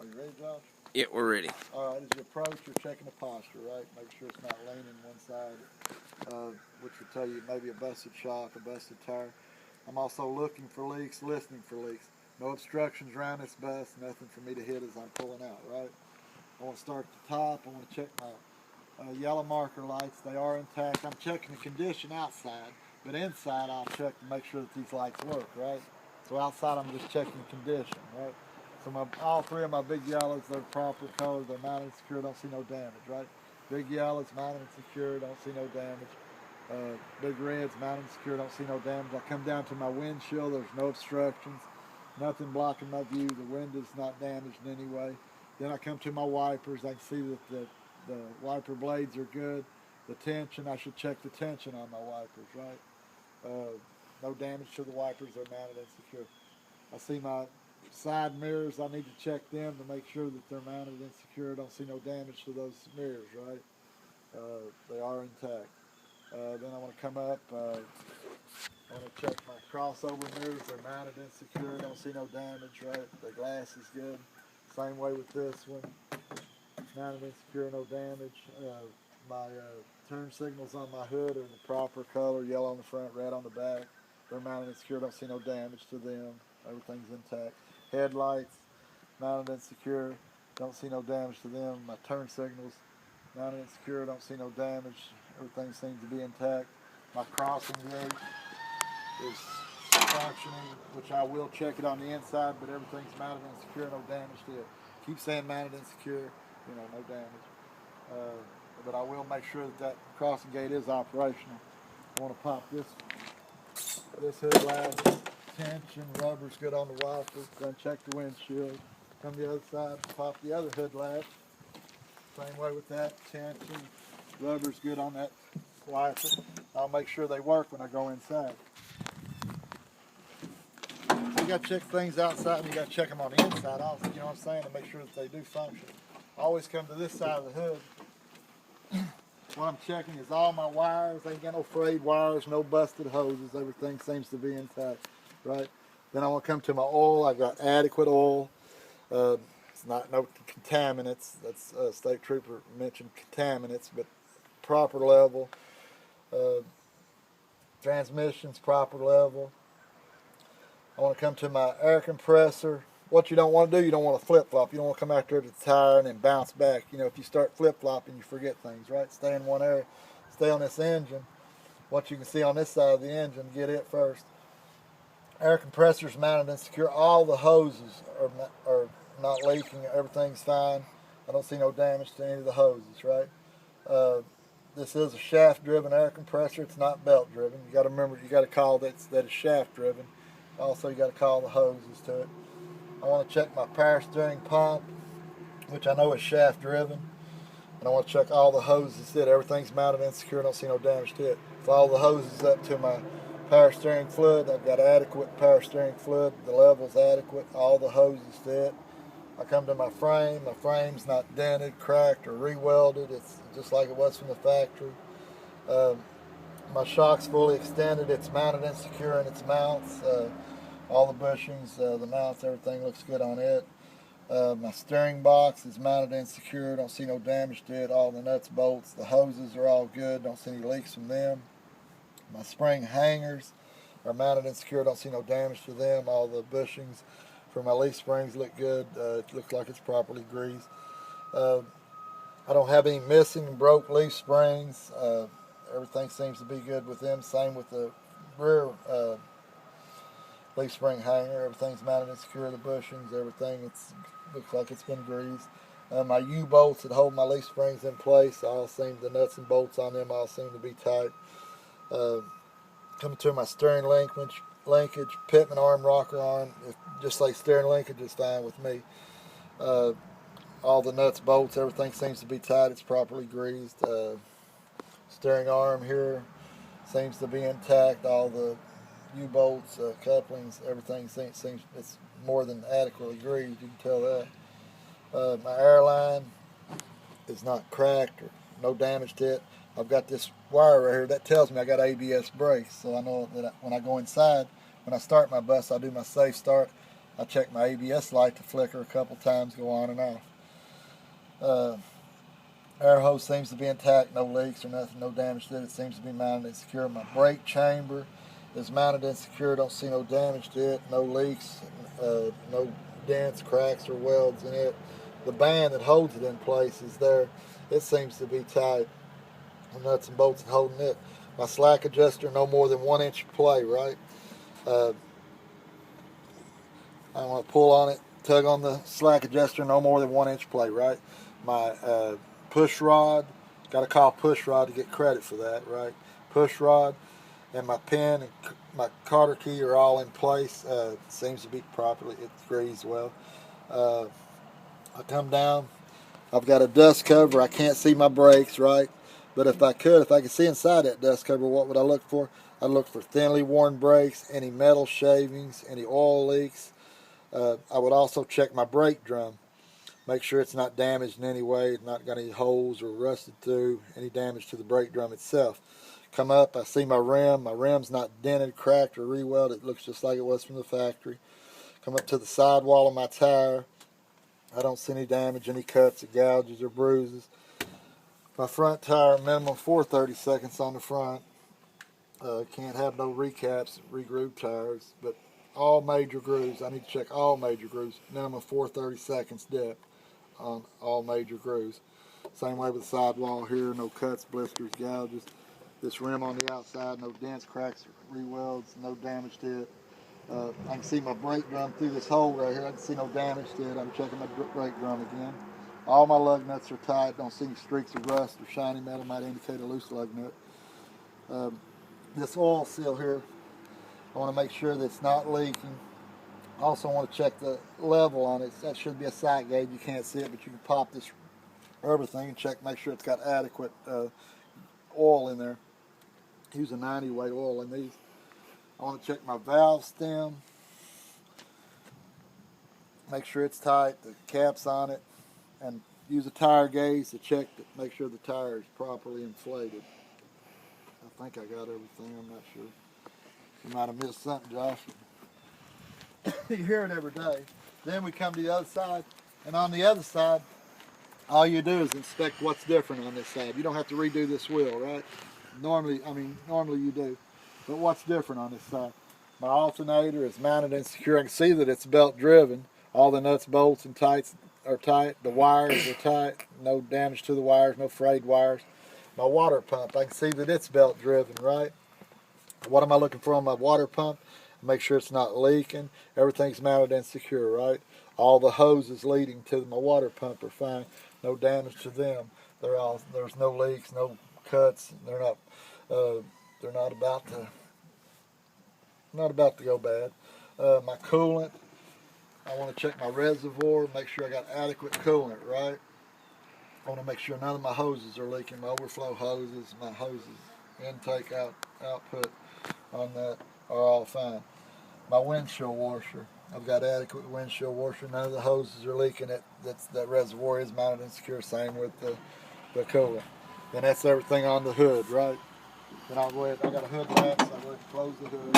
Are you ready, Josh? Yeah, we're ready. All right, as you approach, you're checking the posture, right? Make sure it's not leaning one side, which would tell you maybe a busted shock, a busted tire. I'm also looking for leaks, listening for leaks. No obstructions around this bus, nothing for me to hit as I'm pulling out, right? I want to start at the top. I want to check my yellow marker lights. They are intact. I'm checking the condition outside, but inside I'll check to make sure that these lights work, right? So outside I'm just checking the condition, right? So all three of my big yellows, they're proper color, they're mounted and secure, don't see no damage, right? Big yellows, mounted and secure, don't see no damage. Big reds, mounted and secure, don't see no damage. I come down to my windshield, there's no obstructions, nothing blocking my view, the window's not damaged in any way. Then I come to my wipers, I can see that the wiper blades are good. The tension, I should check the tension on my wipers, right? No damage to the wipers, they're mounted and secure. I see my side mirrors, I need to check them to make sure that they're mounted and secure. Don't see no damage to those mirrors, right? They are intact. Then I want to come up, I want to check my crossover mirrors, they're mounted and secure. Don't see no damage, right? The glass is good. Same way with this one, mounted and secure, no damage. My turn signals on my hood are the proper color, yellow on the front, red on the back. They're mounted and secure, don't see no damage to them. Everything's intact. Headlights, mounted and secure, don't see no damage to them. My turn signals, mounted and secure, don't see no damage. Everything seems to be intact. My crossing gate is functioning, which I will check it on the inside, but everything's mounted and secure, no damage to it. Keep saying mounted and secure, no damage. But I will make sure that crossing gate is operational. I want to pop this hood latch, tension, rubber's good on the wiper, then check the windshield. Come to the other side, pop the other hood latch. Same way with that, tension, rubber's good on that wiper. I'll make sure they work when I go inside. You got to check things outside and you got to check them on the inside also, you know what I'm saying, to make sure that they do function. I always come to this side of the hood. What I'm checking is all my wires. Ain't got no frayed wires, no busted hoses. Everything seems to be intact, right? Then I want to come to my oil. I got adequate oil. It's not no contaminants. That's State Trooper mentioned contaminants, but proper level. Transmission's proper level. I want to come to my air compressor. What you don't want to do, you don't want to flip-flop. You don't want to come out there to the tire and then bounce back. If you start flip-flopping, you forget things, right? Stay in one area. Stay on this engine. What you can see on this side of the engine, get it first. Air compressor's mounted and secure. All the hoses are not leaking. Everything's fine. I don't see no damage to any of the hoses, right? This is a shaft-driven air compressor. It's not belt-driven. You got to remember, you got to call that it's shaft-driven. Also, you got to call the hoses to it. I want to check my power steering pump, which I know is shaft driven. And I want to check all the hoses. Everything's mounted and secure. I don't see no damage to it. If all the hoses up to my power steering fluid, I've got adequate power steering fluid. The level's adequate. All the hoses fit. I come to my frame. My frame's not dented, cracked, or re-welded. It's just like it was from the factory. My shock's fully extended. It's mounted and secure in its mounts. All the bushings, the mounts, everything looks good on it. My steering box is mounted and secure. Don't see no damage to it. All the nuts, bolts, the hoses are all good. Don't see any leaks from them. My spring hangers are mounted and secure. Don't see no damage to them. All the bushings for my leaf springs look good. It looks like it's properly greased. I don't have any missing and broke leaf springs. Everything seems to be good with them. Same with the rear leaf spring hanger. Everything's mounted and secure. The bushings, everything, looks like it's been greased. My U-bolts that hold my leaf springs in place, the nuts and bolts on them all seem to be tight. Coming to my steering linkage, Pitman arm, rocker arm, just like steering linkage is fine with me. All the nuts, bolts, everything seems to be tight. It's properly greased. Steering arm here seems to be intact. All the U-bolts, couplings, everything seems it's more than adequately greased. You can tell that. My airline is not cracked or no damage to it. I've got this wire right here that tells me I got ABS brakes, so I know that when I go inside, when I start my bus, I do my safe start. I check my ABS light to flicker a couple times, go on and off. Air hose seems to be intact, no leaks or nothing, no damage to it. It seems to be mounted and secure. My brake chamber is mounted and secure. Don't see no damage to it, no leaks, no dents, cracks, or welds in it. The band that holds it in place is there. It seems to be tight. The nuts and bolts holding it. My slack adjuster, no more than 1 inch play, right? I want to pull on it, tug on the slack adjuster, no more than 1 inch play, right? My push rod, got to call push rod to get credit for that, right? Push rod and my pin and my Carter key are all in place. Seems to be properly, it agrees well. I come down, I've got a dust cover. I can't see my brakes, right? But if I could see inside that dust cover, what would I look for? I'd look for thinly worn brakes, any metal shavings, any oil leaks. I would also check my brake drum. Make sure it's not damaged in any way, not got any holes or rusted through, any damage to the brake drum itself. Come up, I see my rim. My rim's not dented, cracked, or re-welded. It looks just like it was from the factory. Come up to the sidewall of my tire. I don't see any damage, any cuts or gouges or bruises. My front tire, minimum 4/32 on the front. Can't have no recaps, re-groove tires, but all major grooves. I need to check all major grooves. Minimum 4/32 depth on all major grooves. Same way with the sidewall here, no cuts, blisters, gouges. This rim on the outside, no dents, cracks, re-welds, no damage to it. I can see my brake drum through this hole right here. I can see no damage to it. I'm checking my brake drum again. All my lug nuts are tight. Don't see any streaks of rust or shiny metal. Might indicate a loose lug nut. This oil seal here, I want to make sure that it's not leaking. I also want to check the level on it. That should be a sight gauge. You can't see it, but you can pop this rubber thing and check, make sure it's got adequate oil in there. Use a 90 weight oil in these. I want to check my valve stem. Make sure it's tight, the cap's on it, and use a tire gauge to check to make sure the tire is properly inflated. I think I got everything, I'm not sure. You might have missed something, Josh. You hear it every day. Then we come to the other side, and on the other side, all you do is inspect what's different on this side. You don't have to redo this wheel, right? Normally you do. But what's different on this side? My alternator is mounted and secure. I can see that it's belt driven. All the nuts, bolts, and tights are tight. The wires are tight. No damage to the wires, no frayed wires. My water pump, I can see that it's belt driven, right? What am I looking for on my water pump? Make sure it's not leaking. Everything's mounted and secure, right? All the hoses leading to my water pump are fine. No damage to them. There's no leaks, no cuts. They're not about to go bad. My coolant, I want to check my reservoir, make sure I got adequate coolant, right? I want to make sure none of my hoses are leaking. My overflow hoses, my hoses, intake, output on that are all fine. My windshield washer, I've got adequate windshield washer. None of the hoses are leaking. That reservoir is mounted and secure. Same with the coolant. And that's everything on the hood, right? Then I'll go ahead. I got a hood latch, so I'll go ahead and close the hood.